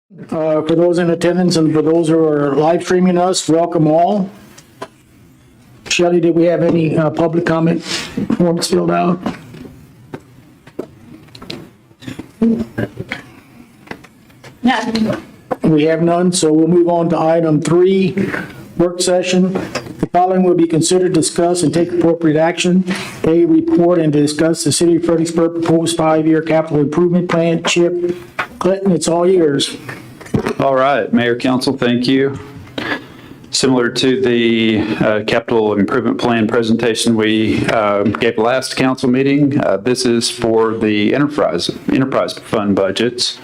For those in attendance and for those who are live streaming us, welcome all. Shelley, did we have any public comment forms filled out? No. We have none, so we'll move on to item 3, work session. The following will be considered, discuss, and take appropriate action. A, report and discuss the City of Fredericksburg proposed 5-year capital improvement plan. Chip Clinton, it's all yours. All right, Mayor, Council, thank you. Similar to the capital improvement plan presentation we gave last council meeting, this is for the enterprise fund budgets.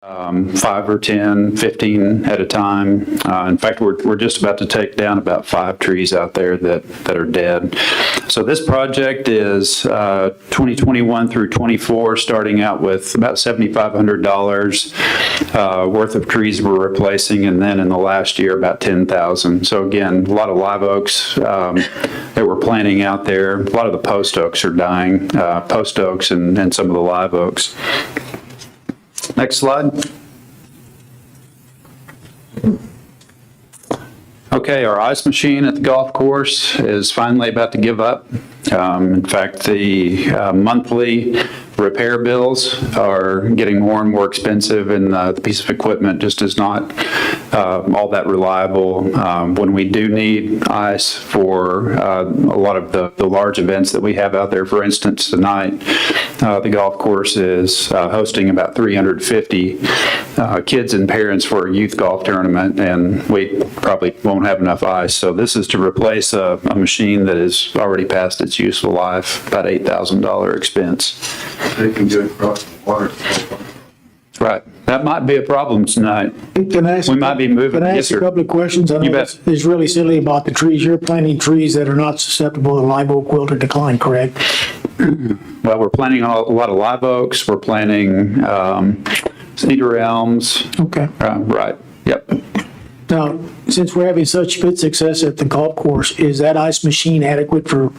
Five or 10, 15 at a time. In fact, we're just about to take down about 5 trees out there that are dead. So this project is 2021 through 24, starting out with about $7,500 worth of trees we're replacing, and then in the last year about 10,000. So again, a lot of live oaks that we're planting out there. A lot of the post oaks are dying, post oaks and some of the live oaks. Next slide. Okay, our ice machine at the golf course is finally about to give up. In fact, the monthly repair bills are getting more and more expensive, and the piece of equipment just is not all that reliable. When we do need ice for a lot of the large events that we have out there, for instance, tonight, the golf course is hosting about 350 kids and parents for a youth golf tournament, and we probably won't have enough ice. So this is to replace a machine that has already passed its useful life, about $8,000 expense. They can do it across the water. Right. That might be a problem tonight. Can I ask, We might be moving. Can I Yes, ask a sir. couple of questions? I You know bet. it's really silly about the trees. You're planting trees that are not susceptible to live oak wilt or decline, correct? Well, we're planting a lot of live oaks. We're planting cedar elms. Okay. Right. Yep. Now, since we're having such good success at the golf course, is that ice machine adequate for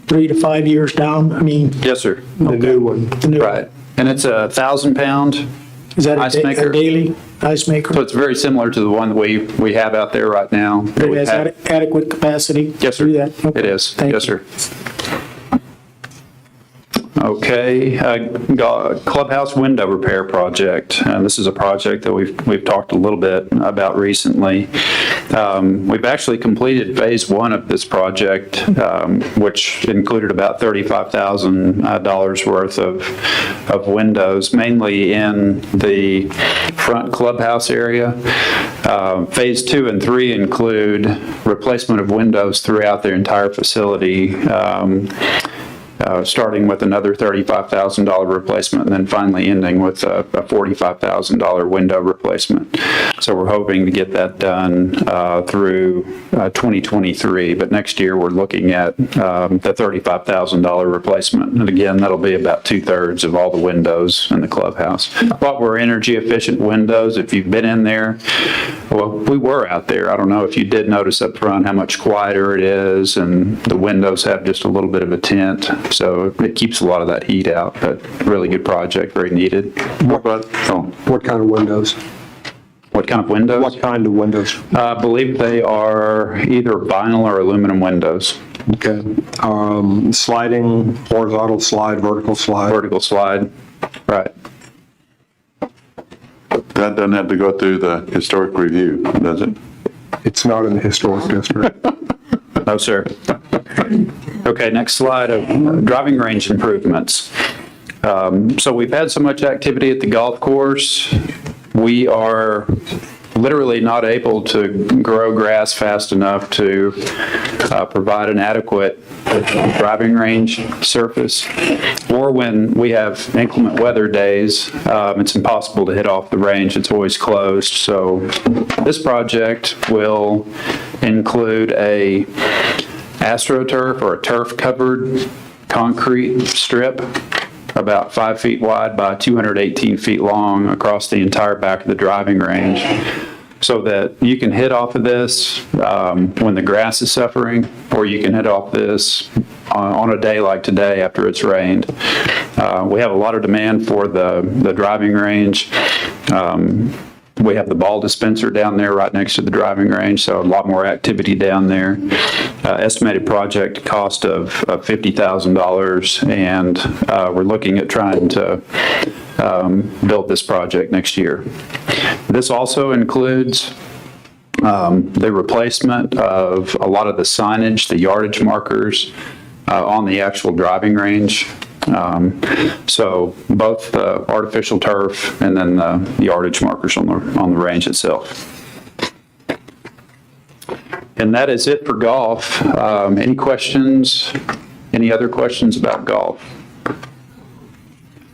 3 to 5 years down? I mean, Yes, sir. the new one. The new Right. And it's a 1,000-pound. Is that Ice a maker. daily ice maker? So it's very similar to the one that we have out there right now. It has adequate capacity? Yes, to do sir. that? Okay. It is. Thank Yes, you. sir. Okay, clubhouse window repair project. This is a project that we've talked a little bit about recently. We've actually completed phase one of this project, which included about $35,000 worth of windows, mainly in the front clubhouse area. Phase 2 and 3 include replacement of windows throughout the entire facility, starting with another $35,000 replacement and then finally ending with a $45,000 window replacement. So we're hoping to get that done through 2023, but next year we're looking at the $35,000 replacement. And again, that'll be about 2/3 of all the windows in the clubhouse. But we're energy efficient windows. If you've been in there, well, we were out there. I don't know if you did notice up front how much quieter it is, and the windows have just a little bit of a tint. So it keeps a lot of that heat out, but really good project, very needed. What kind of windows? What kind of windows? What kind of windows? I believe they are either vinyl or aluminum windows. Okay. Sliding, horizontal slide, vertical slide? Vertical slide, right. That doesn't have to go through the historic review, does it? It's not in the historic district. No, sir. Okay, next slide of driving range improvements. So we've had so much activity at the golf course. We are literally not able to grow grass fast enough to provide an adequate driving range surface. Or when we have inclement weather days, it's impossible to hit off the range. It's always closed. So this project will include a AstroTurf or a turf-covered concrete strip about 5 feet wide by 218 feet long across the entire back of the driving range, so that you can hit off of this when the grass is suffering, or you can hit off this on a day like today after it's rained. We have a lot of demand for the driving range. We have the ball dispenser down there right next to the driving range, so a lot more activity down there. Estimated project cost of $50,000, and we're looking at trying to build this project next year. This also includes the replacement of a lot of the signage, the yardage markers on the actual driving range. So both the artificial turf and then the yardage markers on the range itself. And that is it for golf. Any questions? Any other questions about golf?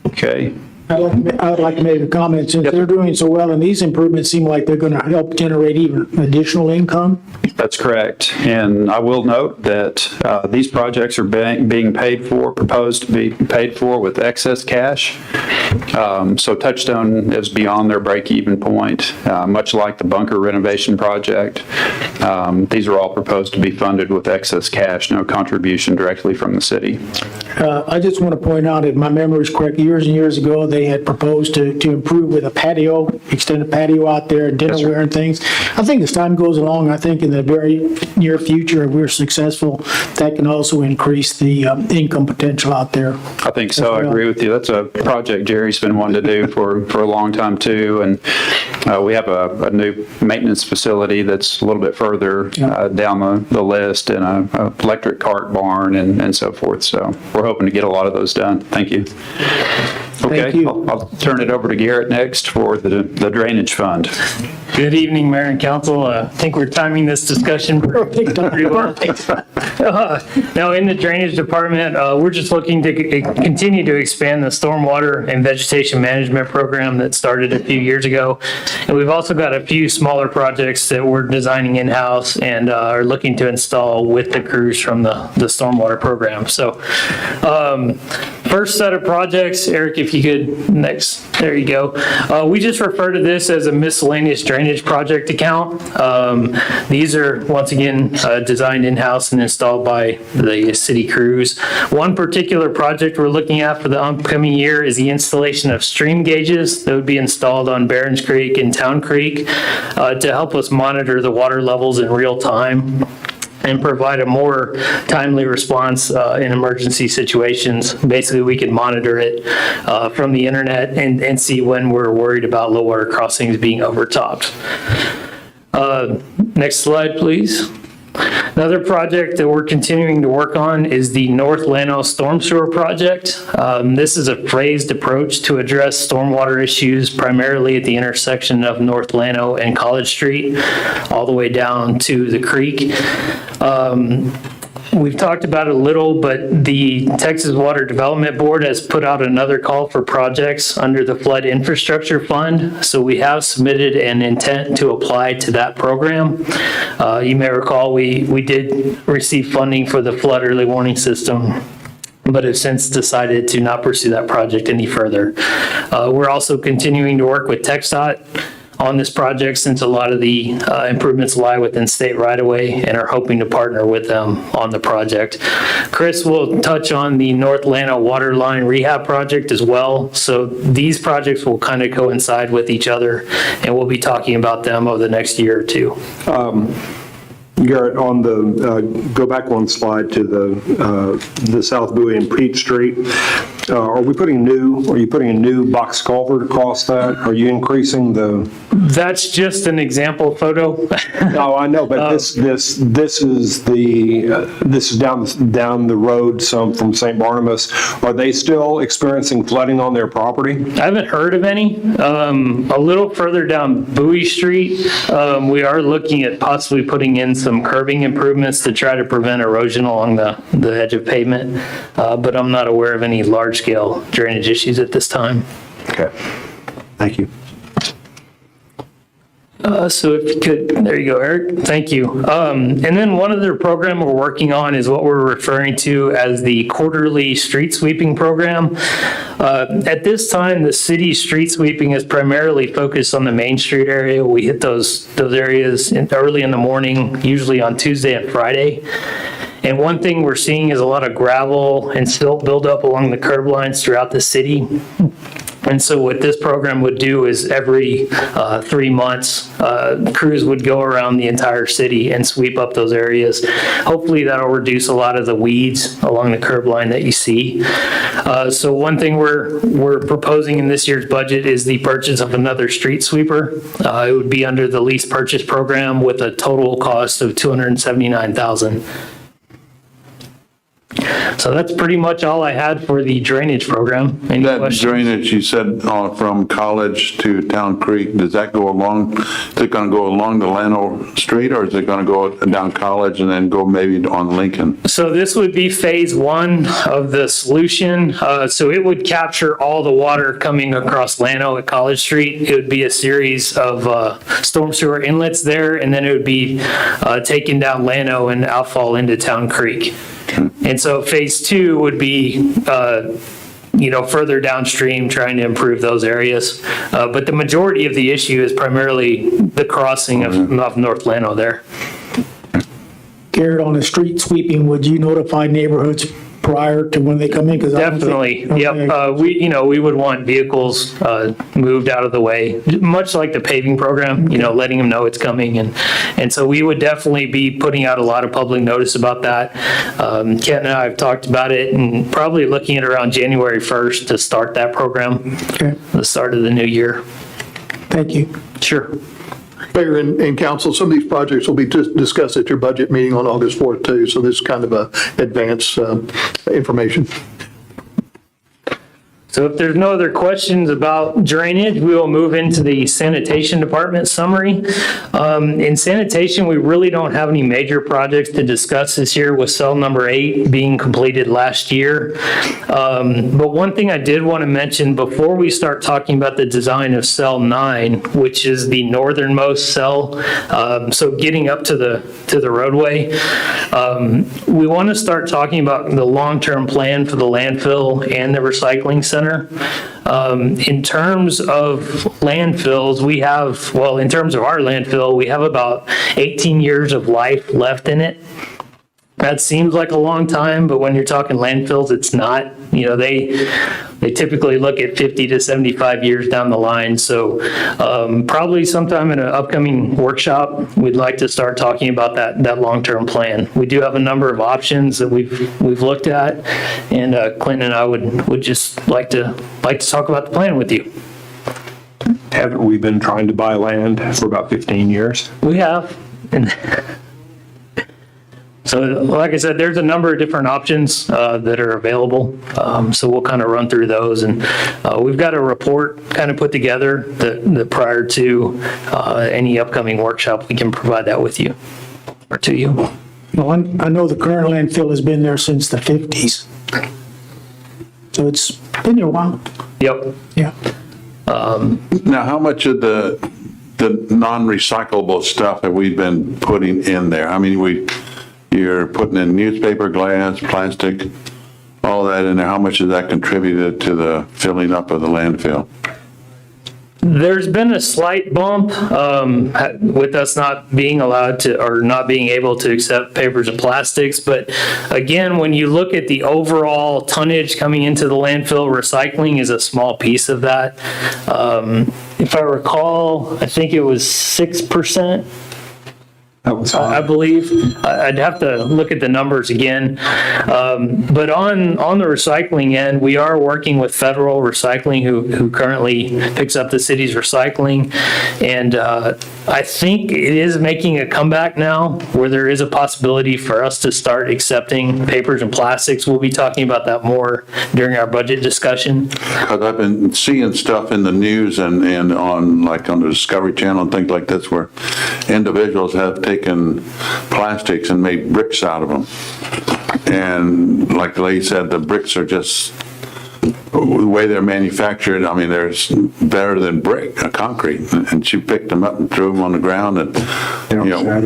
Okay. I'd like to make a comment, since they're doing so well, and these improvements seem like they're going to help generate even additional income. That's correct. And I will note that these projects are being paid for, proposed to be paid for with excess cash. So Touchstone is beyond their break-even point, much like the bunker renovation project. These are all proposed to be funded with excess cash, no contribution directly from the city. I just want to point out, if my memory is correct, years and years ago, they had proposed to improve with a patio, extend a patio out there, dinnerware and things. I think as time goes along, I think in the very near future, if we're successful, that can also increase the income potential out there. I think so. I agree with you. That's a project Jerry's been wanting to do for a long time too. And we have a new maintenance facility that's a little bit further down the list, and a electric cart barn and so forth. So we're hoping to get a lot of those done. Thank you. Okay, Thank you. I'll turn it over to Garrett next for the drainage fund. Good evening, Mayor and Council. I think we're timing this discussion pretty well. Now, in the drainage department, we're just looking to continue to expand the stormwater and vegetation management program that started a few years ago. And we've also got a few smaller projects that we're designing in-house and are looking to install with the crews from the stormwater program. So first set of projects, Eric, if you could, next, there you go. We just refer to this as a miscellaneous drainage project account. These are, once again, designed in-house and installed by the city crews. One particular project we're looking at for the upcoming year is the installation of stream gauges that would be installed on Barons Creek and Town Creek to help us monitor the water levels in real time. and provide a more timely response in emergency situations. Basically, we could monitor it from the internet and see when we're worried about low water crossings being overtopped. Next slide, please. Another project that we're continuing to work on is the North Llano Storm Sewer Project. This is a phased approach to address stormwater issues primarily at the intersection of North Llano and College Street, all the way down to the creek. We've talked about it a little, but the Texas Water Development Board has put out another call for projects under the Flood Infrastructure Fund. So we have submitted an intent to apply to that program. You may recall we did receive funding for the flood early warning system, but have since decided to not pursue that project any further. We're also continuing to work with TxDOT on this project since a lot of the improvements lie within state right-of-way, and are hoping to partner with them on the project. Chris will touch on the North Llano water line rehab project as well. So these projects will kind of coincide with each other, and we'll be talking about them over the next year or two. Garrett, on the, go back one slide to the South Bowie and Peach Street. Are you putting a new box culvert across that? Are you increasing the? That's just an example photo. No, I know, but this is down the road some from St. Barnabas. Are they still experiencing flooding on their property? I haven't heard of any. A little further down Bowie Street, we are looking at possibly putting in some curbing improvements to try to prevent erosion along the edge of pavement, but I'm not aware of any large-scale drainage issues at this time. Okay, thank you. So if you could, there you go, Eric. Thank you. And then one other program we're working on is what we're referring to as the quarterly street sweeping program. At this time, the city's street sweeping is primarily focused on the Main Street area. We hit those areas early in the morning, usually on Tuesday and Friday. And one thing we're seeing is a lot of gravel and silt buildup along the curb lines throughout the city. And so what this program would do is every 3 months, crews would go around the entire city and sweep up those areas. Hopefully that'll reduce a lot of the weeds along the curb line that you see. So one thing we're proposing in this year's budget is the purchase of another street sweeper. It would be under the lease purchase program with a total cost of $279,000. So that's pretty much all I had for the drainage program. Any That questions? drainage, you said from College to Town Creek, does that go along, is it going to go along the Llano Street, or is it going to go down College and then go maybe on Lincoln? So this would be phase one of the solution. So it would capture all the water coming across Llano at College Street. It would be a series of storm sewer inlets there, and then it would be taken down Llano and outfall into Town Creek. And so phase two would be, further downstream, trying to improve those areas. But the majority of the issue is primarily the crossing of North Llano there. Garrett, on the street sweeping, would you notify neighborhoods prior to when they come in? 'Cause I don't think- Definitely, Okay. yep. We would want vehicles moved out of the way, much like the paving program, letting them know it's coming. And so we would definitely be putting out a lot of public notice about that. Kent and I have talked about it, and probably looking at around January 1st to start that program, Okay, the start of the new year. thank you. Sure. Mayor and council, some of these projects will be discussed at your budget meeting on August 4th too, so this is kind of a advance information. So if there's no other questions about drainage, we will move into the sanitation department summary. In sanitation, we really don't have any major projects to discuss this year, with cell number 8 being completed last year. But one thing I did want to mention before we start talking about the design of cell 9, which is the northernmost cell, so getting up to the roadway, we want to start talking about the long-term plan for the landfill and the recycling center. In terms of landfills, in terms of our landfill, we have about 18 years of life left in it. That seems like a long time, but when you're talking landfills, it's not. You know, they typically look at 50 to 75 years down the line. So probably sometime in an upcoming workshop, we'd like to start talking about that long-term plan. We do have a number of options that we've looked at, and Clinton and I would just like to talk about the plan with you. Haven't we been trying to buy land for about 15 years? We have. And so, like I said, there's a number of different options that are available. So we'll kind of run through those, and we've got a report kind of put together that prior to any upcoming workshop, we can provide that with you or to you. Well, I know the current landfill has been there since the 50s. So it's been there a while. Yep. Yeah. Now, how much of the non-recyclable stuff have we been putting in there? I mean, you're putting in newspaper, glass, plastic, all that in there. How much has that contributed to the filling up of the landfill? There's been a slight bump with us not being allowed to, or not being able to accept papers and plastics. But again, when you look at the overall tonnage coming into the landfill, recycling is a small piece of that. If I recall, I think it was 6%. That was I believe. I'd have to look at the numbers again. But on the recycling end, we are working with Federal Recycling, who currently picks up the city's recycling. And I think it is making a comeback now, where there is a possibility for us to start accepting papers and plastics. We'll be talking about that more during our budget discussion. Because I've been seeing stuff in the news and on the Discovery Channel and things like this where individuals have taken plastics and made bricks out of them. And like the lady said, the bricks are just, the way they're manufactured, I mean, they're better than concrete. And she picked them up and threw them on the ground and,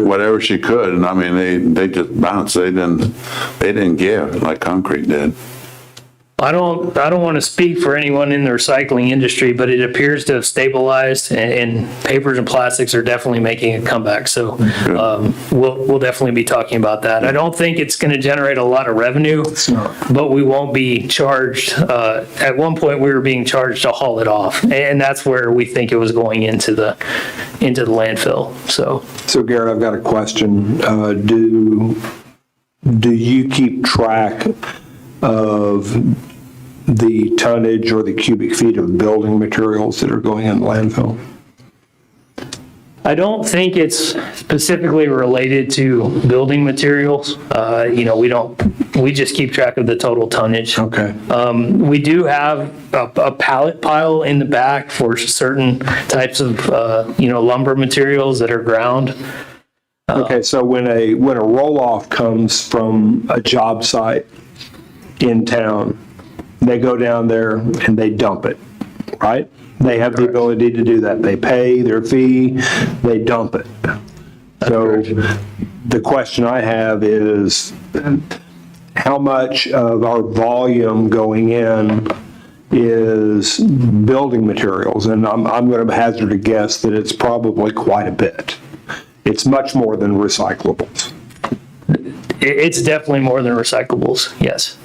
whatever she could. And I mean, they just bounced. They didn't give like concrete did. I don't want to speak for anyone in the recycling industry, but it appears to have stabilized, and papers and plastics are definitely making a comeback. So we'll definitely be talking about that. I don't think it's going to generate a lot of revenue, but we won't be charged. At one point, we were being charged to haul it off, and that's where we think it was going into the landfill. So Garrett, I've got a question. Do you keep track of the tonnage or the cubic feet of building materials that are going in the landfill? I don't think it's specifically related to building materials. We just keep track of the total tonnage. Okay. We do have a pallet pile in the back for certain types of, lumber materials that are ground. Okay, so when a roll-off comes from a job site in town, they go down there and they dump it, right? They have the ability to do that. They pay their fee, they dump it. So the question I have is, how much of our volume going in is building materials? And I'm going to hazard a guess that it's probably quite a bit. It's much more than recyclables. It's definitely more than recyclables, yes.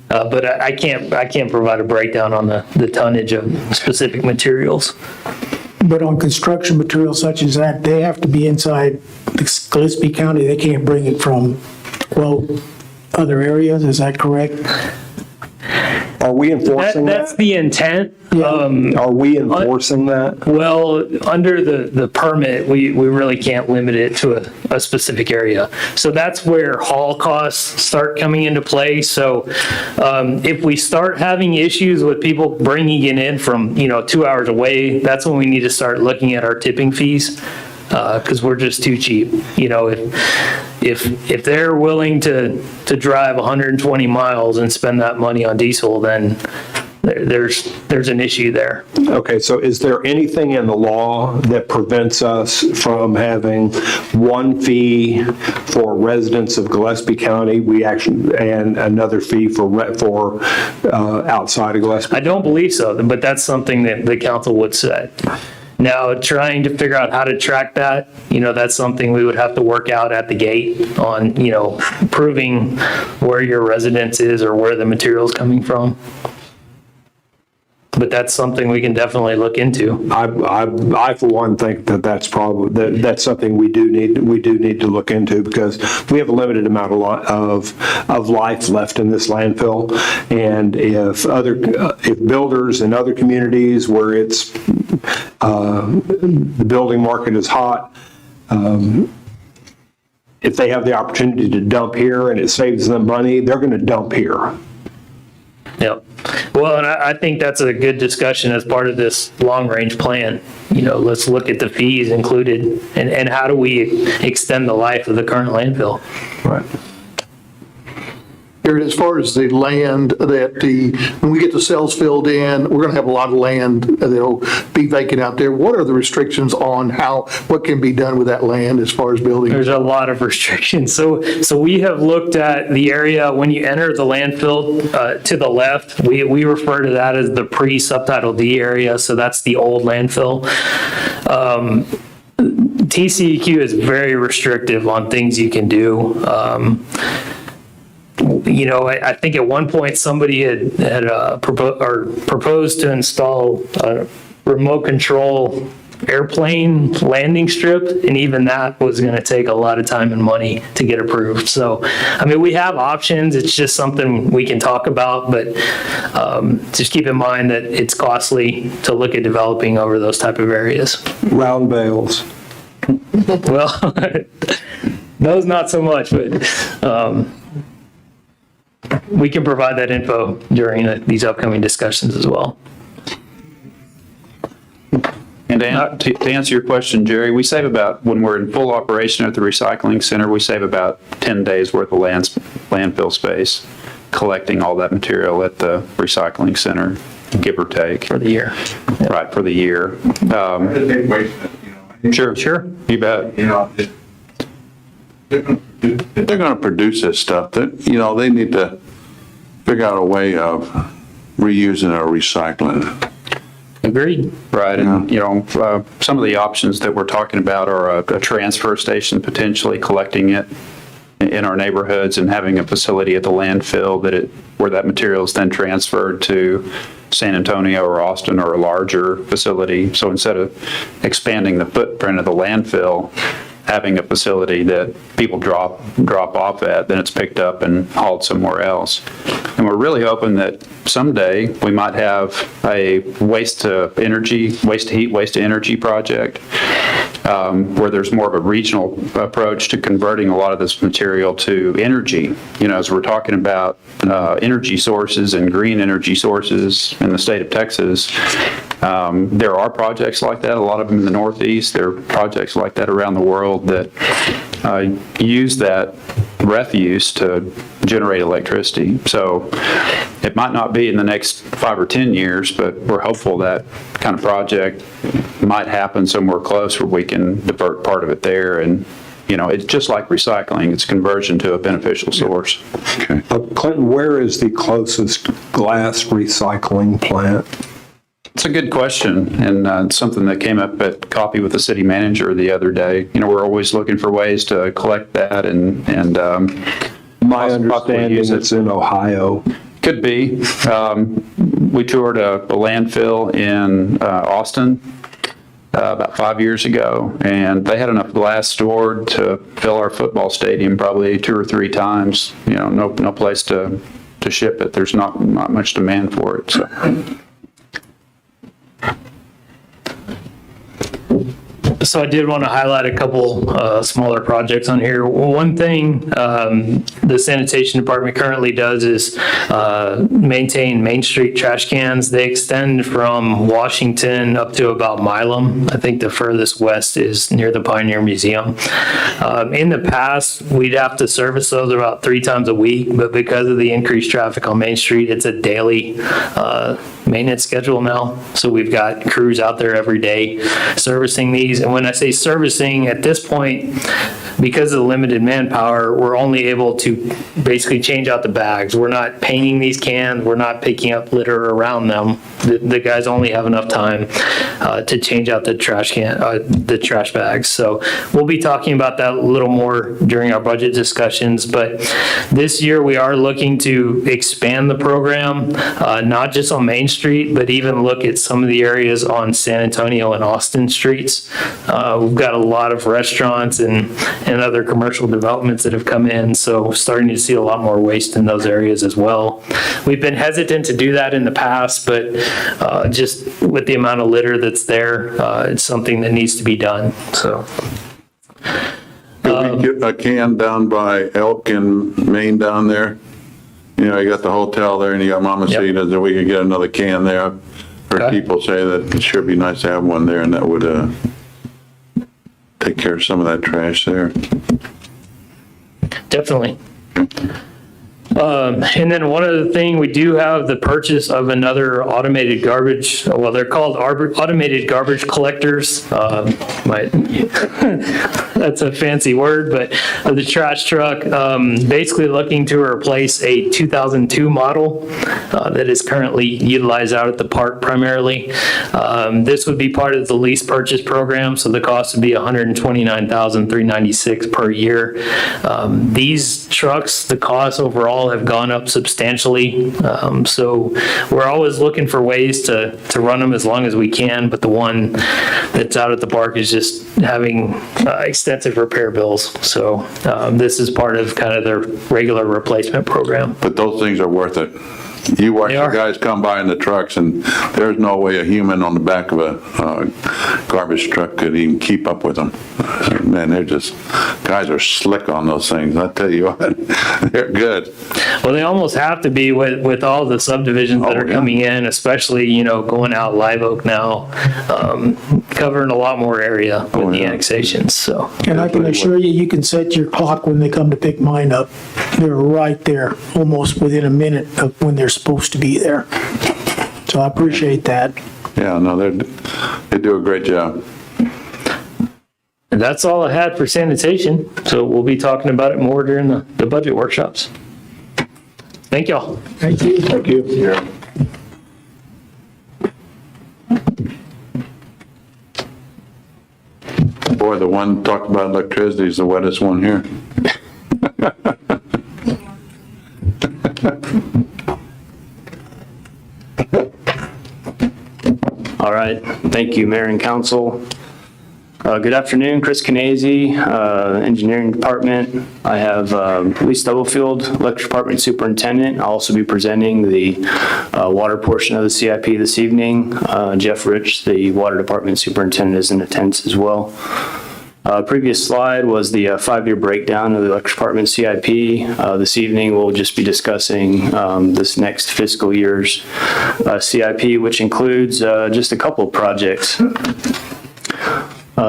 But I can't provide a breakdown on the tonnage of specific materials. But on construction materials such as that, they have to be inside Gillespie County. They can't bring it from, other areas. Is that correct? Are we enforcing that? That's the intent. Are we enforcing that? Well, under the permit, we really can't limit it to a specific area. So that's where haul costs start coming into play. So if we start having issues with people bringing it in from 2 hours away, that's when we need to start looking at our tipping fees, because we're just too cheap. If they're willing to drive 120 miles and spend that money on diesel, then there's an issue there. Okay, so is there anything in the law that prevents us from having one fee for residents of Gillespie County, and another fee for outside of Gillespie? I don't believe so, but that's something that the council would set. Now, trying to figure out how to track that, that's something we would have to work out at the gate on, proving where your residence is or where the material's coming from. But that's something we can definitely look into. I for one think that that's something we do need to look into, because we have a limited amount of life left in this landfill, and if builders in other communities where it's the building market is hot, if they have the opportunity to dump here and it saves them money, they're going to dump here. Yep. Well, and I think that's a good discussion as part of this long-range plan. Let's look at the fees included and how do we extend the life of the current landfill. Right. Jared, as far as the land when we get the cells filled in, we're going to have a lot of land that'll be vacant out there. What are the restrictions on what can be done with that land as far as building? There's a lot of restrictions. So we have looked at the area when you enter the landfill to the left. We refer to that as the pre-subtitle D area. So that's the old landfill. TCEQ is very restrictive on things you can do. I think at one point somebody had proposed to install a remote control airplane landing strip, and even that was going to take a lot of time and money to get approved. So, we have options. It's just something we can talk about, but just keep in mind that it's costly to look at developing over those type of areas. Round bales. Well, those not so much, but we can provide that info during these upcoming discussions as well. And to answer your question, Jerry, we save when we're in full operation at the recycling center, we save about 10 days worth of landfill space collecting all that material at the recycling center, give or take. For the year. Right, for the year. Sure, you bet. If they're going to produce this stuff, that, they need to figure out a way of reusing or recycling it. Agreed. Right, and, some of the options that we're talking about are a transfer station, potentially collecting it in our neighborhoods and having a facility at the landfill where that material is then transferred to San Antonio or Austin or a larger facility. So instead of expanding the footprint of the landfill, having a facility that people drop off at, then it's picked up and hauled somewhere else. And we're really hoping that someday we might have a waste to heat, waste to energy project where there's more of a regional approach to converting a lot of this material to energy. As we're talking about energy sources and green energy sources in the state of Texas, there are projects like that, a lot of them in the Northeast. There are projects like that around the world that use that refuse to generate electricity. So it might not be in the next 5 or 10 years, but we're hopeful that kind of project might happen somewhere close where we can divert part of it there. And, it's just like recycling. It's conversion to a beneficial source. Okay. Clinton, where is the closest glass recycling plant? It's a good question, and it's something that came up at coffee with the city manager the other day. We're always looking for ways to collect that and My understanding it's in Ohio. Could be. We toured a landfill in Austin about 5 years ago, and they had enough glass stored to fill our football stadium probably 2 or 3 times. No place to ship it. There's not much demand for it. So. So I did want to highlight a couple smaller projects on here. One thing the sanitation department currently does is maintain Main Street trash cans. They extend from Washington up to about Milam. I think the furthest west is near the Pioneer Museum. In the past, we'd have to service those about 3 times a week, but because of the increased traffic on Main Street, it's a daily maintenance schedule now. So we've got crews out there every day servicing these. And when I say servicing, at this point, because of the limited manpower, we're only able to basically change out the bags. We're not painting these cans. We're not picking up litter around them. The guys only have enough time to change out the trash bags. So we'll be talking about that a little more during our budget discussions. But this year we are looking to expand the program, not just on Main Street, but even look at some of the areas on San Antonio and Austin streets. We've got a lot of restaurants and other commercial developments that have come in, so starting to see a lot more waste in those areas as well. We've been hesitant to do that in the past, but just with the amount of litter that's there, it's something that needs to be done, so. Could we get a can down by Elk and Maine down there? You know, you got the hotel there and you got Mama Yep. Cita's, and we could get another can there. Heard Okay. people say that it sure be nice to have one there, and that would take care of some of that trash there. Definitely. And then one other thing, we do have the purchase of another automated garbage, well, they're called automated garbage collectors. That's a fancy word, but the trash truck, basically looking to replace a 2002 model that is currently utilized out at the park primarily. This would be part of the lease purchase program, so the cost would be $129,396 per year. These trucks, the cost overall have gone up substantially. So we're always looking for ways to run them as long as we can, but the one that's out at the park is just having extensive repair bills. So this is part of kind of their regular replacement program. But those things are worth it. You watch They the are. guys come by in the trucks, and there's no way a human on the back of a garbage truck could even keep up with them. Man, guys are slick on those things. I tell you what, they're good. Well, they almost have to be with all the subdivisions that Oh, are yeah. coming in, especially, going out Live Oak now, covering a lot more area with the yeah. annexations, so. And I can assure you, you can set your clock when they come to pick mine up. They're right there, almost within a minute of when they're supposed to be there. So I appreciate that. Yeah, no, they do a great job. And that's all I had for sanitation, so we'll be talking about it more during the budget workshops. Thank y'all. Thank you. Thank you. Boy, the one talked about electricity is the wettest one here. All right, thank you, Mayor and Council. Good afternoon, Chris Canese, Engineering Department. I have Lee Stubblefield, Electric Department Superintendent. I'll also be presenting the water portion of the CIP this evening. Jeff Rich, the Water Department Superintendent, is in attendance as well. Previous slide was the 5-year breakdown of the Electric Department CIP. This evening, we'll just be discussing this next fiscal year's CIP, which includes just a couple of projects.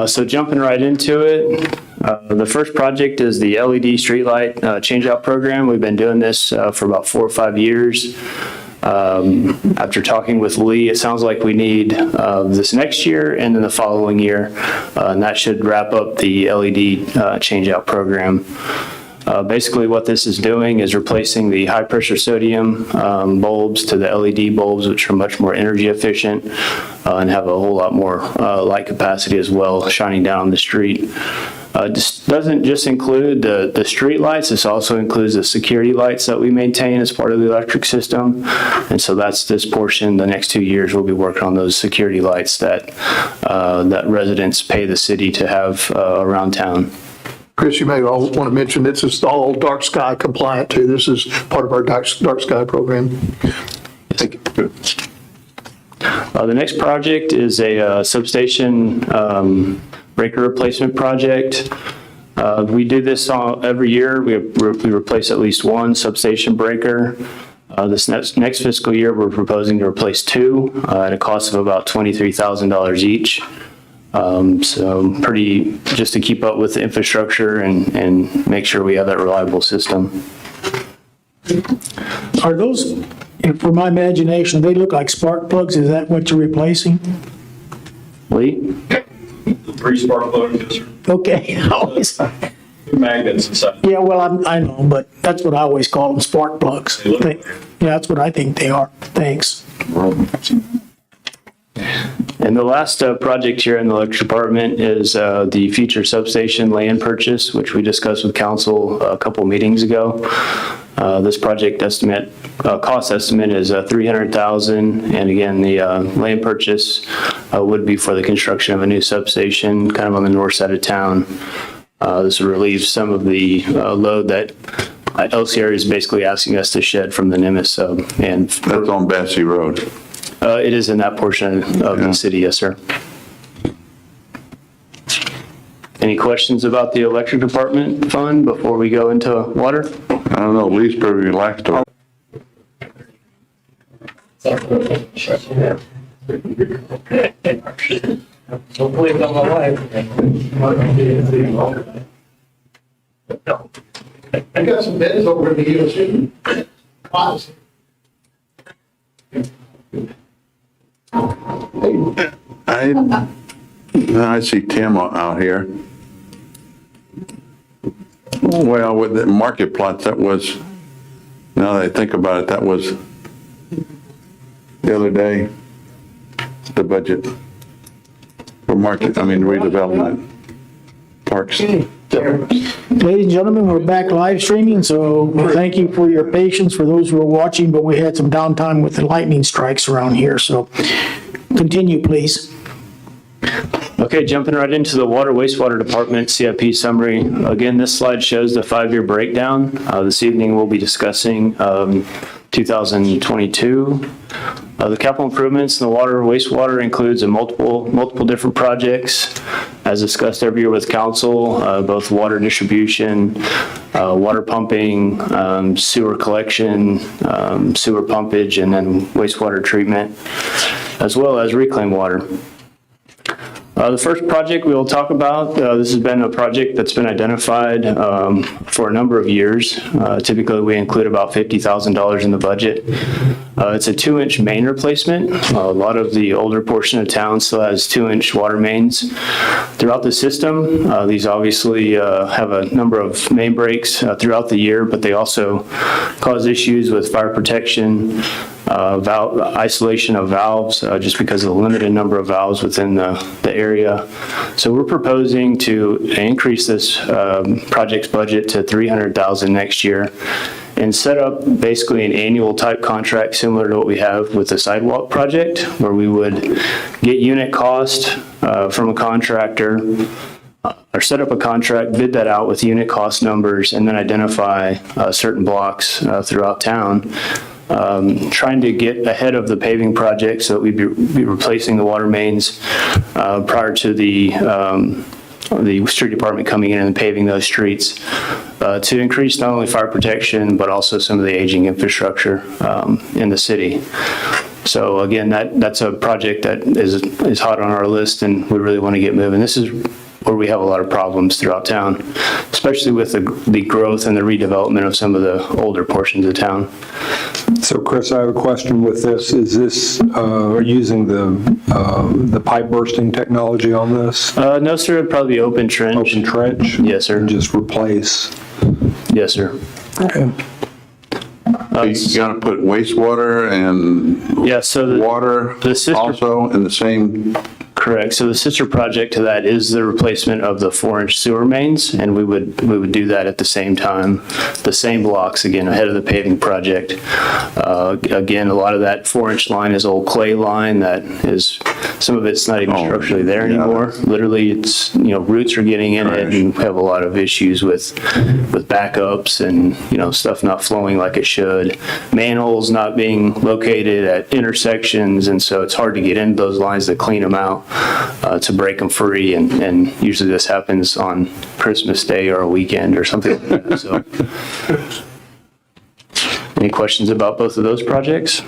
So jumping right into it, the first project is the LED streetlight change-out program. We've been doing this for about 4 or 5 years. After talking with Lee, it sounds like we need this next year and then the following year, and that should wrap up the LED change-out program. Basically what this is doing is replacing the high pressure sodium bulbs to the LED bulbs, which are much more energy efficient and have a whole lot more light capacity as well, shining down on the street. This doesn't just include the street lights, this also includes the security lights that we maintain as part of the electric system. And so that's this portion. The next 2 years we'll be working on those security lights that residents pay the city to have around town. Chris, you may want to mention this is all dark sky compliant too. This is part of our dark sky program. Thank you. The next project is a substation breaker replacement project. We do this every year. We replace at least one substation breaker. This next fiscal year, we're proposing to replace 2 at a cost of about $23,000 each. So pretty, just to keep up with the infrastructure and make sure we have that reliable system. Are those for my imagination, they look like spark plugs. Is that what you're replacing? Lee? 3 spark plugs, yes, sir. Okay. I always- Magnets inside. Yeah, well, I know, but that's what I always call them, spark plugs. They look- Yeah, that's what I think they are. Thanks. And the last project here in the electric department is the future substation land purchase, which we discussed with council a couple meetings ago. This project estimate, cost estimate is $300,000, and again, the land purchase would be for the construction of a new substation, kind of on the north side of town. This would relieve some of the load that LCR is basically asking us to shed from the Nimitz sub. And That's on Bessie Road. it is in that portion of the city, yes, sir. Any questions about the electric department fund before we go into water? I don't know, Lee's pretty relaxed over. I got some beds over in the EOC. I see Tim out here. Well, with the market plots, that was, now that I think about it, that was the other day, the budget for market, redevelopment, parks. Ladies and gentlemen, we're back live streaming, so thank you for your patience for those who are watching, but we had some downtime with the lightning strikes around here, so continue, please. Okay, jumping right into the water wastewater department CIP summary. Again, this slide shows the 5-year breakdown. This evening we'll be discussing 2022. The capital improvements in the water wastewater includes multiple different projects, as discussed every year with council, both water distribution, water pumping, sewer collection, sewer pumpage, and then wastewater treatment, as well as reclaimed water. The first project we will talk about, this has been a project that's been identified for a number of years. Typically, we include about $50,000 in the budget. It's a 2-inch main replacement. A lot of the older portion of town still has 2-inch water mains throughout the system. These obviously have a number of main breaks throughout the year, but they also cause issues with fire protection, isolation of valves, just because of the limited number of valves within the area. So we're proposing to increase this project's budget to $300,000 next year and set up basically an annual type contract similar to what we have with the sidewalk project, where we would get unit cost from a contractor, or set up a contract, bid that out with unit cost numbers, and then identify certain blocks throughout town. Trying to get ahead of the paving project so that we'd be replacing the water mains prior to the street department coming in and paving those streets to increase not only fire protection, but also some of the aging infrastructure in the city. So again, that's a project that is hot on our list, and we really want to get moving. This is where we have a lot of problems throughout town, especially with the growth and the redevelopment of some of the older portions of town. So Chris, I have a question with this. Is this using the pipe bursting technology on this? No, sir, it'd probably be open trench. Open trench? Yes, sir. And just replace? Yes, sir. Okay. You gotta put wastewater and Yeah, so water the sister- also in the same, correct. So the sister project to that is the replacement of the 4-inch sewer mains, and we would do that at the same time, the same blocks, again, ahead of the paving project. Again, a lot of that 4-inch line is old clay line that is, some of it's not even structurally there yeah. anymore. Literally, it's, roots are getting in it, and we have a lot of issues with backups and, stuff not flowing like it should. Manholes not being located at intersections, and so it's hard to get into those lines to clean them out. To break them free, and usually this happens on Christmas Day or a weekend or something like that. So, any questions about both of those projects?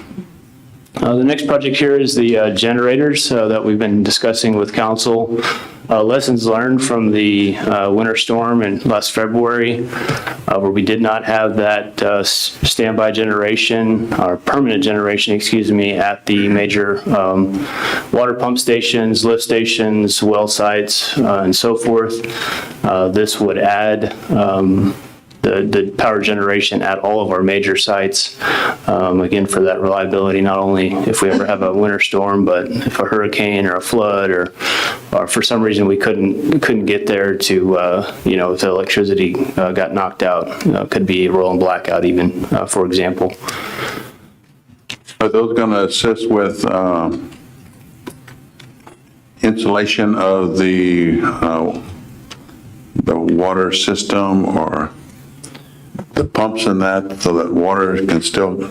The next project here is the generators that we've been discussing with council. Lessons learned from the winter storm in last February, where we did not have that standby generation, or permanent generation, excuse me, at the major water pump stations, lift stations, well sites, and so forth. This would add the power generation at all of our major sites, again, for that reliability, not only if we ever have a winter storm, but if a hurricane or a flood or for some reason we couldn't get there to, if the electricity got knocked out, could be a rolling blackout even, for example. Are those going to assist with installation of the water system or the pumps and that, so that water can still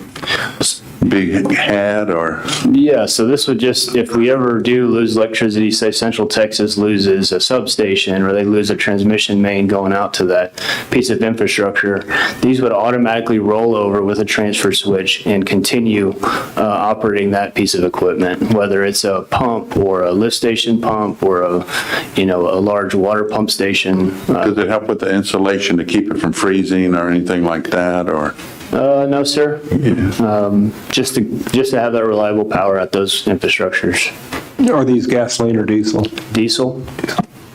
be had, or? Yeah, so this would just, if we ever do lose electricity, say Central Texas loses a substation or they lose a transmission main going out to that piece of infrastructure, these would automatically roll over with a transfer switch and continue operating that piece of equipment, whether it's a pump or a lift station pump or a large water pump station. Does it help with the insulation to keep it from freezing or anything like that, or? No, sir. Just to have that reliable power at those infrastructures. Are these gasoline or diesel? Diesel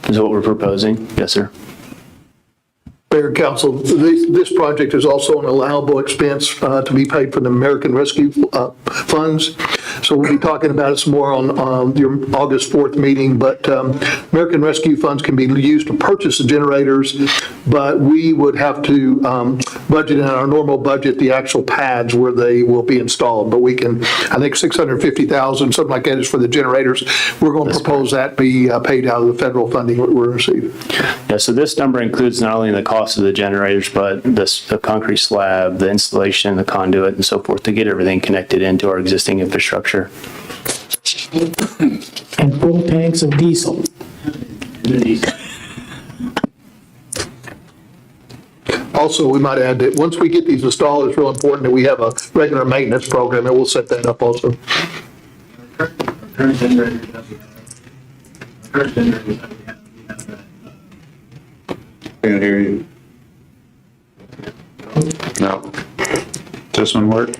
is what we're proposing. Yes, sir. Mayor and Council, this project is also an allowable expense to be paid from the American Rescue funds. So we'll be talking about it some more on your August 4th meeting, but American Rescue funds can be used to purchase the generators, but we would have to budget in our normal budget the actual pads where they will be installed. But we can, I think $650,000, something like that, is for the generators. We're going to propose that be paid out of the federal funding that we're receiving. Yeah, so this number includes not only the cost of the generators, but the concrete slab, the installation, the conduit, and so forth to get everything connected into our existing infrastructure. And full tanks of diesel. Also, we might add that once we get these installed, it's real important that we have a regular maintenance program, and we'll set that up also. Current generators that we have. Can't hear you. No. Does this one work?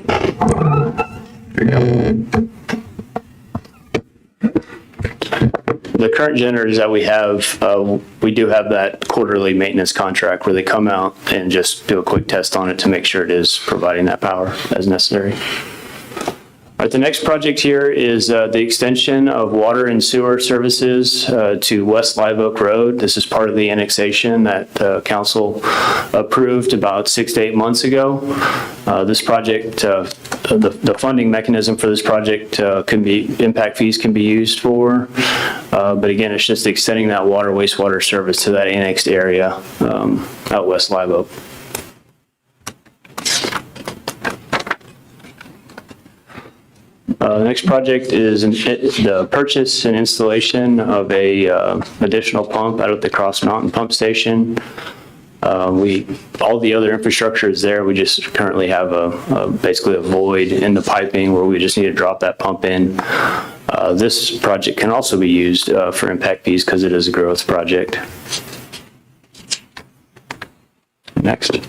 The current generators that we have, we do have that quarterly maintenance contract where they come out and just do a quick test on it to make sure it is providing that power as necessary. All right, the next project here is the extension of water and sewer services to West Live Oak Road. This is part of the annexation that council approved about 6 to 8 months ago. This project, the funding mechanism for this project impact fees can be used for. But again, it's just extending that water wastewater service to that annexed area out West Live Oak. The next project is the purchase and installation of a additional pump out at the Cross Mountain Pump Station. All the other infrastructure is there. We just currently have basically a void in the piping where we just need to drop that pump in. This project can also be used for impact fees because it is a growth project. Next.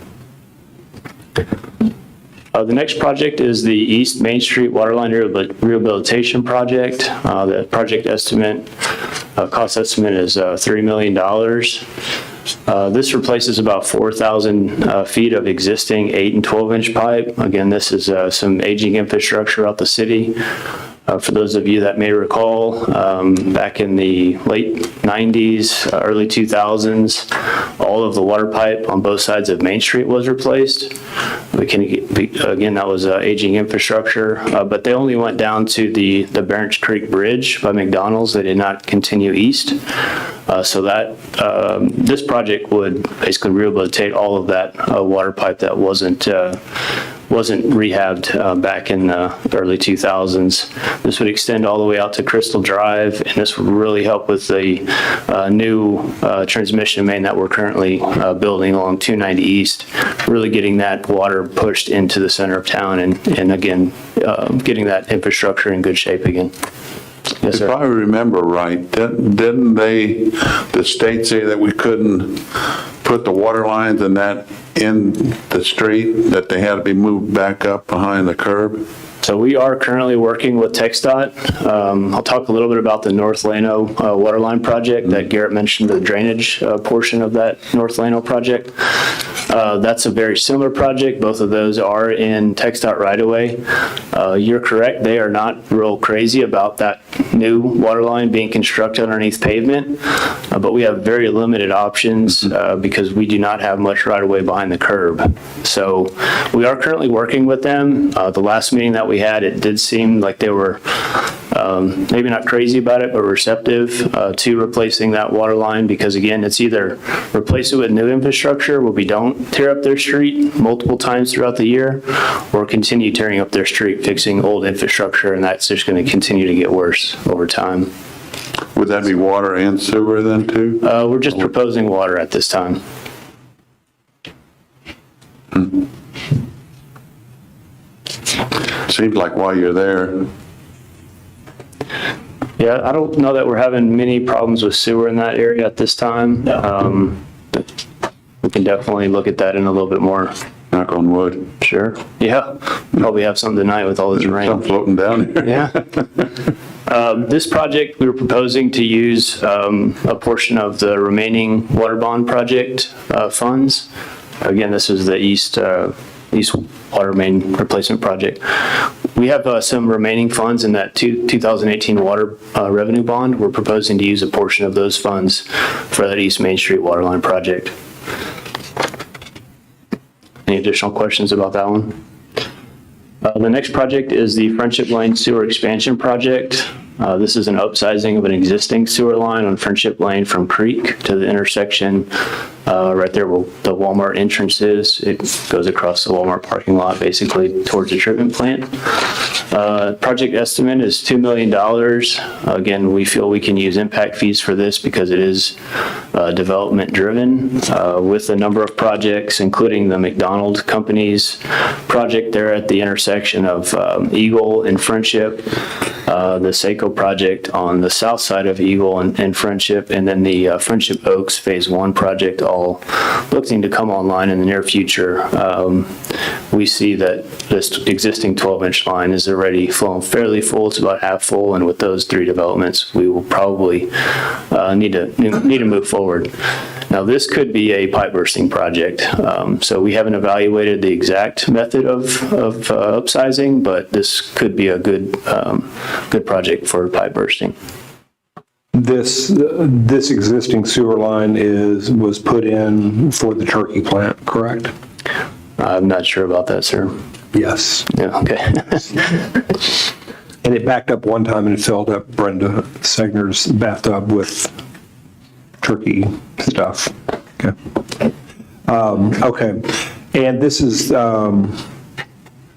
The next project is the East Main Street Waterline Rehabilitation Project. The project estimate, cost estimate is $3 million. This replaces about 4,000 feet of existing 8 and 12-inch pipe. Again, this is some aging infrastructure out the city. For those of you that may recall, back in the late 90s, early 2000s, all of the water pipe on both sides of Main Street was replaced. Again, that was aging infrastructure, but they only went down to the Barrens Creek Bridge by McDonald's. They did not continue east. So that this project would basically rehabilitate all of that water pipe that wasn't wasn't rehabbed back in the early 2000s. This would extend all the way out to Crystal Drive, and this would really help with the new transmission main that we're currently building along 290 East, really getting that water pushed into the center of town and again, getting that infrastructure in good shape again. Yes, If sir. I remember right, didn't the state say that we couldn't put the water lines and that in the street, that they had to be moved back up behind the curb? So we are currently working with TxDOT. I'll talk a little bit about the North Llano water line project that Garrett mentioned, the drainage portion of that North Llano project. That's a very similar project. Both of those are in TxDOT right-of-way. You're correct. They are not real crazy about that new water line being constructed underneath pavement, but we have very limited options because we do not have much right-of-way behind the curb. So we are currently working with them. The last meeting that we had, it did seem like they were maybe not crazy about it, but receptive to replacing that water line, because again, it's either replace it with new infrastructure where we don't tear up their street multiple times throughout the year, or continue tearing up their street, fixing old infrastructure, and that's just going to continue to get worse over time. Would that be water and sewer then too? We're just proposing water at this time. Seems like while you're there, Yeah, I don't know that we're having many problems with sewer in that area at this time. But we can definitely look at that in a little bit more. knock on wood, Sure. Yeah, probably have some tonight with all this rain. some floating down here. Yeah. This project, we were proposing to use a portion of the remaining water bond project funds. Again, this is the East Water Main Replacement Project. We have some remaining funds in that 2018 water revenue bond. We're proposing to use a portion of those funds for that East Main Street water line project. Any additional questions about that one? The next project is the Friendship Lane Sewer Expansion Project. This is an upsizing of an existing sewer line on Friendship Lane from Creek to the intersection right there where the Walmart entrance is. It goes across the Walmart parking lot, basically towards the treatment plant. Project estimate is $2 million. Again, we feel we can use impact fees for this because it is development driven with a number of projects, including the McDonald Company's project there at the intersection of Eagle and Friendship, the Seco project on the south side of Eagle and Friendship, and then the Friendship Oaks Phase 1 project, all looking to come online in the near future. We see that this existing 12-inch line is already flowing fairly full. It's about half full, and with those three developments, we will probably need to move forward. Now, this could be a pipe bursting project. So we haven't evaluated the exact method of upsizing, but this could be a good project for pipe bursting. This existing sewer line was put in for the turkey plant, correct? I'm not sure about that, sir. Yes. Yeah, okay. And it backed up one time and filled up Brenda Segner's bathtub with turkey stuff. Okay. Okay. And this is,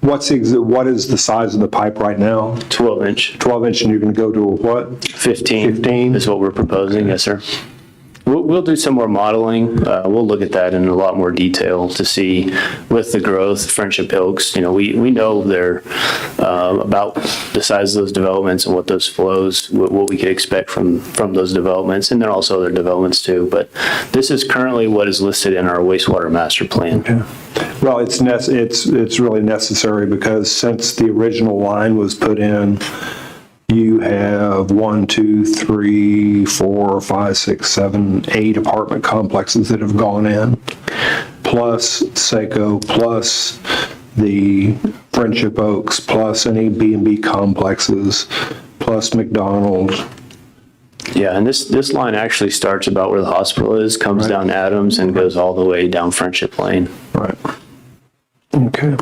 what is the size of the pipe right now? 12-inch. 12-inch, and you're going to go to a what? 15 is what we're proposing, yes, sir. We'll do some more modeling. We'll look at that in a lot more detail to see with the growth, Friendship Oaks, we know they're about the size of those developments and what those flows, what we could expect from those developments, and then also other developments too. But this is currently what is listed in our wastewater master plan. Okay. Well, it's really necessary because since the original line was put in, you have 1, 2, 3, 4, 5, 6, 7, 8 apartment complexes that have gone in, plus Seco, plus the Friendship Oaks, plus any B&B complexes, plus McDonald. Yeah, and this line actually starts about where the hospital is, comes down Adams, and goes all the way down Friendship Lane. Right. Okay.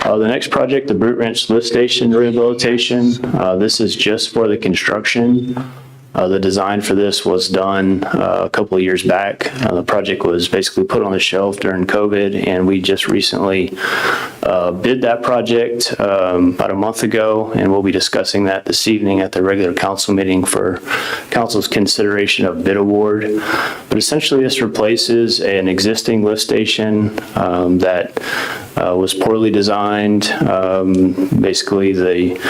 The next project, the Brute Wrench Lift Station rehabilitation, this is just for the construction. The design for this was done a couple of years back. The project was basically put on the shelf during COVID, and we just recently bid that project about a month ago, and we'll be discussing that this evening at the regular council meeting for council's consideration of bid award. But essentially, this replaces an existing lift station that was poorly designed. Basically, the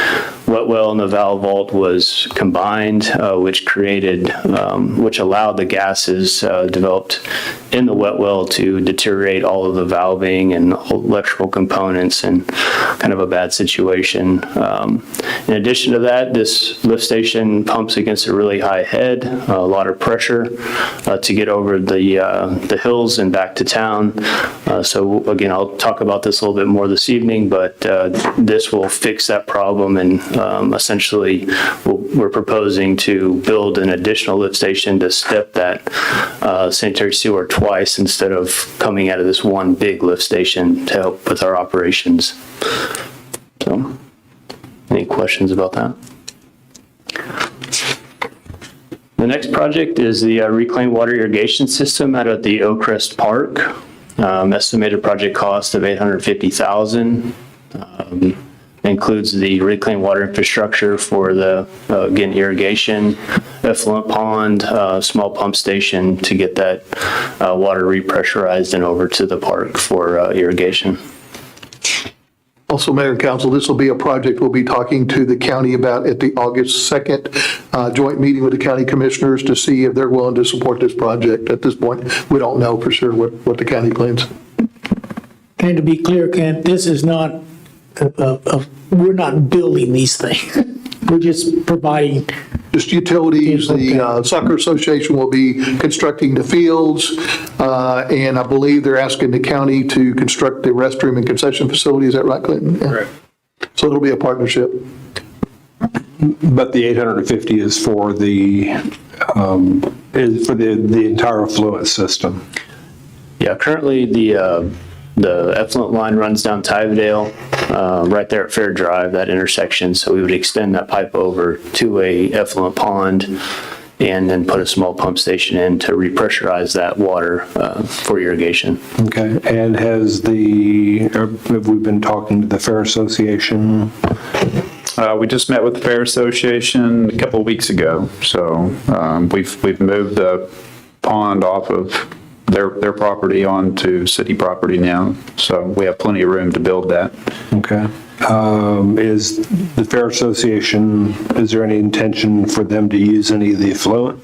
wet well and the valve vault was combined, which allowed the gases developed in the wet well to deteriorate all of the valving and electrical components, and kind of a bad situation. In addition to that, this lift station pumps against a really high head, a lot of pressure to get over the hills and back to town. So again, I'll talk about this a little bit more this evening, but this will fix that problem, and essentially we're proposing to build an additional lift station to step that sanitary sewer twice instead of coming out of this one big lift station to help with our operations. So, any questions about that? The next project is the reclaimed water irrigation system out at the Oakcrest Park. Estimated project cost of $850,000. Includes the reclaimed water infrastructure for the, again, irrigation, effluent pond, small pump station to get that water repressurized and over to the park for irrigation. Also, Mayor and Council, this will be a project we'll be talking to the county about at the August 2nd joint meeting with the county commissioners to see if they're willing to support this project. At this point, we don't know for sure what the county plans. And to be clear, Kent, this is not, we're not building these things. We're just providing. Just utilities, the Soccer Association will be constructing the fields, and I believe they're asking the county to construct the restroom and concession facility. Is that right, Clinton? Correct. So it'll be a partnership. But the 850 is for the entire affluent system. Yeah, currently the effluent line runs down Tyvedale, right there at Fair Drive, that intersection. So we would extend that pipe over to a effluent pond and then put a small pump station in to repressurize that water for irrigation. Okay. And have we been talking to the Fair Association? We just met with the Fair Association a couple of weeks ago. So we've moved the pond off of their property onto city property now. So we have plenty of room to build that. Okay. Is the Fair Association, is there any intention for them to use any of the effluent?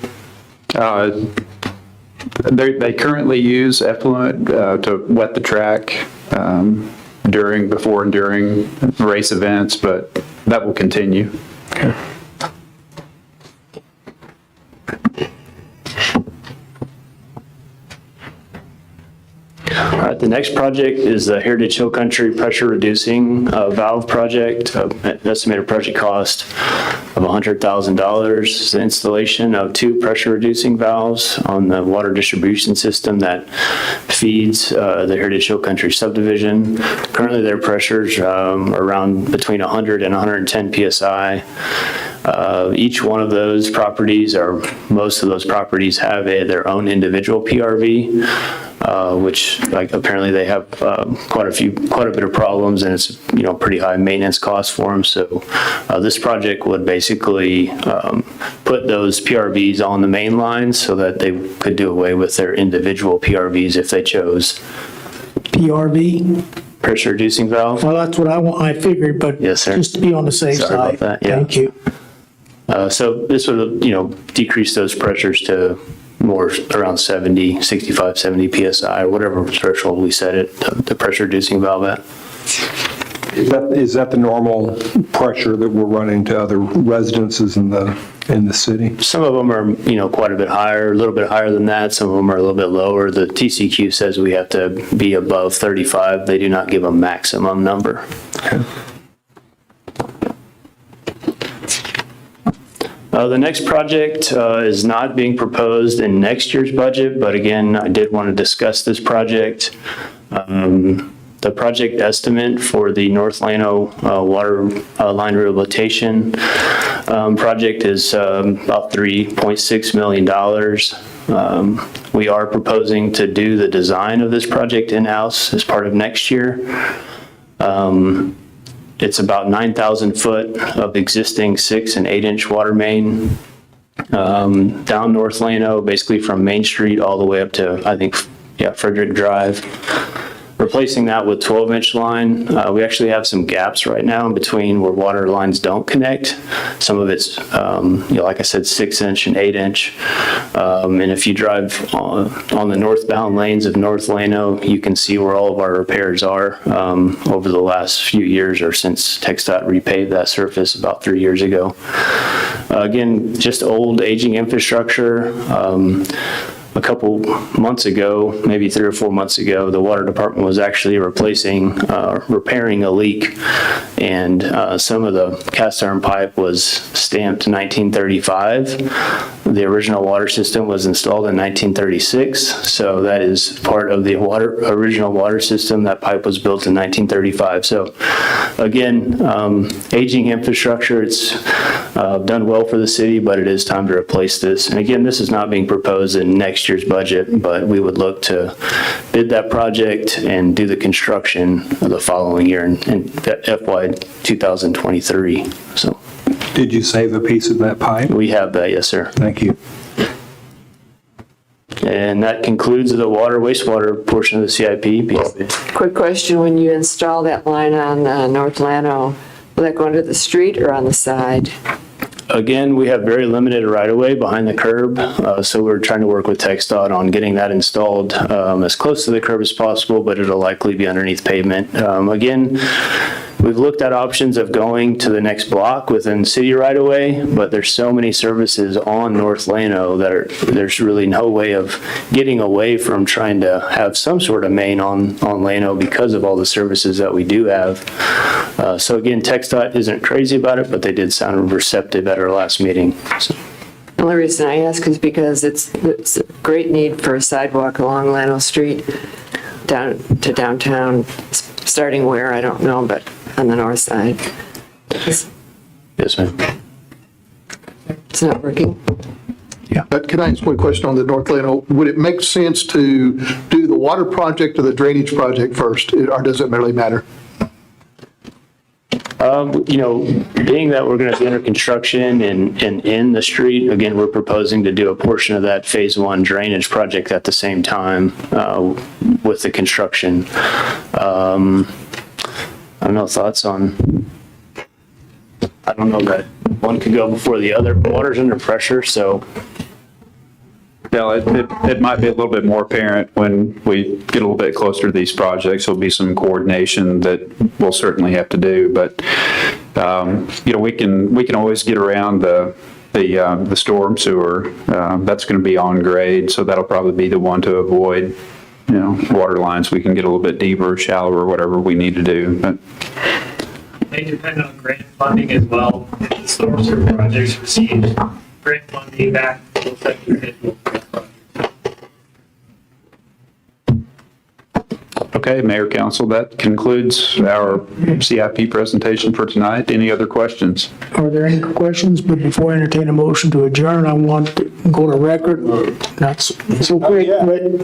They currently use effluent to wet the track before and during race events, but that will continue. Okay. All right, the next project is the Heritage Hill Country pressure reducing valve project. An estimated project cost of $100,000. The installation of 2 pressure reducing valves on the water distribution system that feeds the Heritage Hill Country subdivision. Currently, their pressures are around between 100 and 110 psi. Each one of those properties, or most of those properties, have their own individual PRV, which apparently they have quite a bit of problems, and it's pretty high maintenance cost for them. So this project would basically put those PRVs on the main line so that they could do away with their individual PRVs if they chose. PRV? Pressure reducing valve. Well, that's what I figured, but Yes, sir. just to be on the safe Sorry about side. that, yeah. Thank you. So this would, decrease those pressures to more around 65, 70 psi, or whatever threshold we set it, the pressure reducing valve at. Is that the normal pressure that we're running to other residences in the city? Some of them are, quite a bit higher, a little bit higher than that. Some of them are a little bit lower. The TCQ says we have to be above 35. They do not give a maximum number. Okay. The next project is not being proposed in next year's budget, but again, I did want to discuss this project. The project estimate for the North Llano water line rehabilitation project is about $3.6 million. We are proposing to do the design of this project in-house as part of next year. It's about 9,000 foot of existing 6 and 8-inch water main down North Llano, basically from Main Street all the way up to, I think, Frederick Drive. Replacing that with 12-inch line. We actually have some gaps right now in between where water lines don't connect. Some of it's, like I said, 6-inch and 8-inch. And if you drive on the northbound lanes of North Llano, you can see where all of our repairs are over the last few years or since TxDOT repaved that surface about 3 years ago. Again, just old aging infrastructure. A couple months ago, maybe 3 or 4 months ago, the water department was actually repairing a leak, and some of the cast iron pipe was stamped 1935. The original water system was installed in 1936, so that is part of the original water system. That pipe was built in 1935. So again, aging infrastructure, it's done well for the city, but it is time to replace this. And again, this is not being proposed in next year's budget, but we would look to bid that project and do the construction of the following year in FY 2023. So Did you save a piece of that pipe? we have that, yes, sir. Thank you. And that concludes the wastewater portion of the CIP. Quick question, when you install that line on North Llano, will that go under the street or on the side? Again, we have very limited right-of-way behind the curb, so we're trying to work with TxDOT on getting that installed as close to the curb as possible, but it'll likely be underneath pavement. Again, we've looked at options of going to the next block within city right-of-way, but there's so many services on North Llano that there's really no way of getting away from trying to have some sort of main on Llano because of all the services that we do have. So again, TxDOT isn't crazy about it, but they did sound receptive at our last meeting. So. The only reason I ask is because it's a great need for a sidewalk along Llano Street down to downtown, starting where, I don't know, but on the north side. Yes, ma'am. It's not working. Can I ask one question on the North Llano? Would it make sense to do the water project or the drainage project first, or does it really matter? Being that we're going to be under construction and in the street, again, we're proposing to do a portion of that phase 1 drainage project at the same time with the construction. I don't know, thoughts on, I don't know that one could go before the other. Water's under pressure, so. Yeah, it might be a little bit more apparent when we get a little bit closer to these projects. There'll be some coordination that we'll certainly have to do, but we can always get around the storm sewer. That's going to be on grade, so that'll probably be the one to avoid. Water lines we can get a little bit deeper, shallower, whatever we need to do. But They depend on grant funding as well. If the storm sewer projects receive grant funding back, will affect the schedule. okay, Mayor, Council, that concludes our CIP presentation for tonight. Any other questions? Are there any questions? But before I entertain a motion to adjourn, I want to go to record. That's so quick.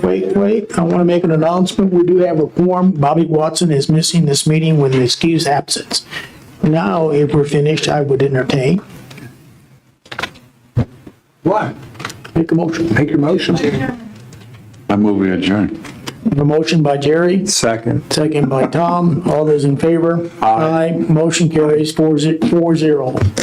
Wait. I want to make an announcement. We do have a quorum. Bobby Watson is missing this meeting with an excused absence. Now, if we're finished, I would entertain. What? Make a motion. Make your motion. I move we adjourn. A motion by Jerry, Second. second by Tom. All those in favor? Aye. Motion carries 4-0.